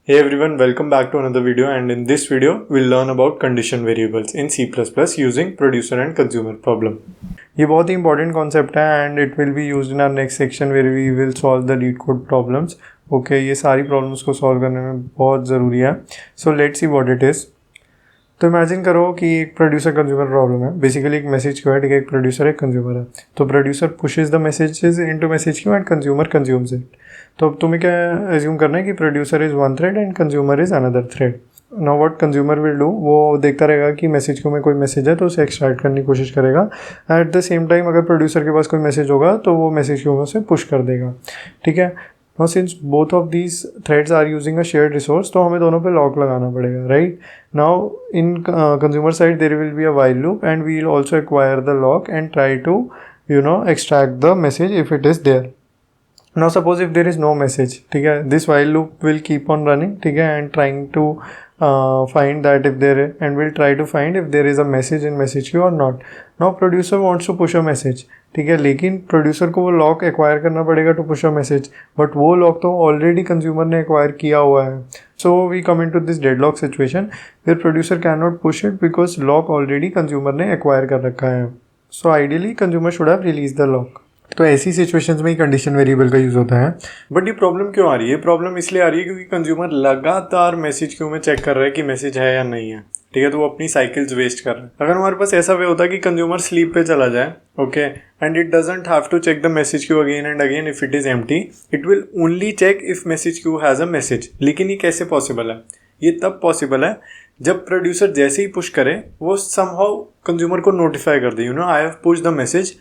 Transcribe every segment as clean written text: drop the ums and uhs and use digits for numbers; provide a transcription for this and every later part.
Hey everyone, welcome back to another video, and in this video we'll learn about condition variables in C++ using producer and consumer problem. ये बहुत ही important concept है and it will be used in our next section where we will solve the lead code problems. Okay, ये सारी problems को solve करने में बहुत ज़रूरी है. So let's see what it is. तो इमेजिन करो कि एक प्रोड्यूसर कंज्यूमर प्रॉब्लम है. बेसिकली एक मैसेज क्यू है, ठीक है, एक प्रोड्यूसर एक कंज्यूमर है. तो producer pushes the messages into message queue and consumer consumes it. तो अब तुम्हें क्या एज्यूम करना है कि producer is one thread and consumer is another thread. Now what consumer will do, वो देखता रहेगा कि मैसेज क्यू में कोई मैसेज है तो उसे एक्सट्रैक्ट करने की कोशिश करेगा. एट द सेम टाइम अगर प्रोड्यूसर के पास कोई मैसेज होगा तो वो मैसेज क्यू में से पुश कर देगा. ठीक है. Now since both of these threads are using a shared resource, तो हमें दोनों पे लॉक लगाना पड़ेगा, right? Now in consumer side there will be a while loop and we will also acquire the lock and try to extract the message if it is there. Now suppose if there is no message, ठीक है, this while loop will keep on running, ठीक है, and trying to find that if there is, and we'll try to find if there is a message in message queue or not. Now producer wants to push a message, ठीक है, लेकिन producer को वो lock acquire करना पड़ेगा to push a message, but वो lock तो already consumer ने एक्वायर किया हुआ है. So we come into this deadlock situation where producer can not push it because lock already consumer ने एक्वायर कर रखा है. So ideally consumer should have release the lock. तो ऐसी सिचुएशंस में ही कंडीशन वेरिएबल का यूज़ होता है. बट ये प्रॉब्लम क्यों आ रही है? प्रॉब्लम इसलिए आ रही है क्योंकि कंज्यूमर लगातार मैसेज क्यू में चेक कर रहा है कि मैसेज है या नहीं है. ठीक है, तो वो अपनी साइकिल्स वेस्ट कर रहा है. अगर हमारे पास ऐसा वे होता कि कंज्यूमर स्लीप पे चला जाए, okay, and it doesn't have to check the message queue again and again if it is empty, it will only check if message queue has a message. लेकिन ये कैसे पॉसिबल है? ये तब पॉसिबल है जब प्रोड्यूसर जैसे ही पुश करे वो समहाउ कंज्यूमर को नोटिफाई कर दे, I have push the message,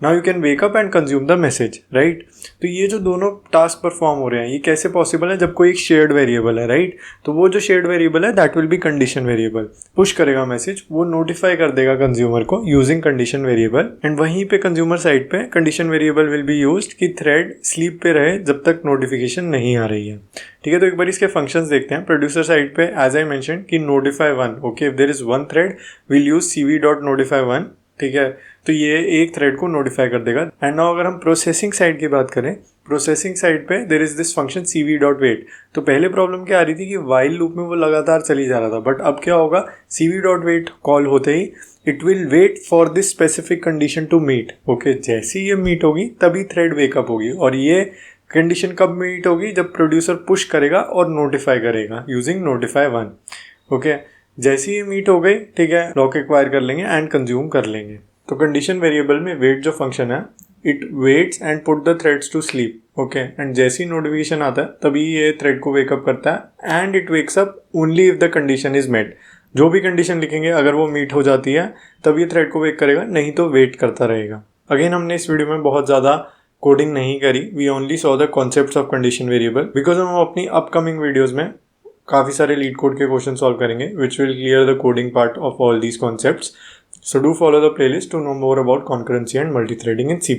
now you can wake up and consume the message, right. तो ये जो दोनों टास्क परफॉर्म हो रहे हैं ये कैसे पॉसिबल है? जब कोई एक शेयर्ड वेरिएबल है, राइट. तो वो जो शेयर्ड वेरिएबल है that will be condition variable. Push करेगा मैसेज, वो नोटिफाई कर देगा कंज्यूमर को यूजिंग कंडीशन वेरिएबल, एंड वहीं पे कंज्यूमर साइड पे condition variable will be used कि थ्रेड स्लीप पे रहे जब तक नोटिफिकेशन नहीं आ रही है. ठीक है, तो एक बार इसके फंक्शंस देखते हैं. प्रोड्यूसर साइड पे एज आई मेंशन कि notify one, okay, if there is one thread will use cv.notify1. ठीक है, तो ये एक थ्रेड को नोटिफाई कर देगा. एंड नाउ अगर हम प्रोसेसिंग साइड की बात करें, प्रोसेसिंग साइड पे there is this function cv.wait. तो पहले प्रॉब्लम क्या आ रही थी कि वाइल लूप में वो लगातार चली जा रहा था, बट अब क्या होगा, cv.wait कॉल होते ही it will wait for this specific condition to meet. Okay, जैसे ही ये मीट होगी तभी थ्रेड वेकअप होगी. और ये कंडीशन कब मीट होगी? जब प्रोड्यूसर पुश करेगा और नोटिफाई करेगा यूजिंग नोटिफाई वन. ओके, जैसे ही मीट हो गई, ठीक है, लॉक एक्वायर कर लेंगे एंड कंज्यूम कर लेंगे. तो कंडीशन वेरिएबल में वेट जो फंक्शन है, it waits and put the threads to sleep. Okay, and जैसे ही नोटिफिकेशन आता है तभी ये थ्रेड को वेकअप करता है and it wakes up only if the condition is met. जो भी कंडीशन लिखेंगे अगर वो मीट हो जाती है तब ये थ्रेड को वेक करेगा, नहीं तो वेट करता रहेगा. अगेन हमने इस वीडियो में बहुत ज़्यादा कोडिंग नहीं करी, we only saw the concepts of condition variable because हम अपनी अपकमिंग वीडियोज़ में काफ़ी सारे लीड कोड के क्वेश्चन सॉल्व करेंगे which will clear the coding part of all these concepts. So do follow the playlist to know more about concurrency and multithreading in C++.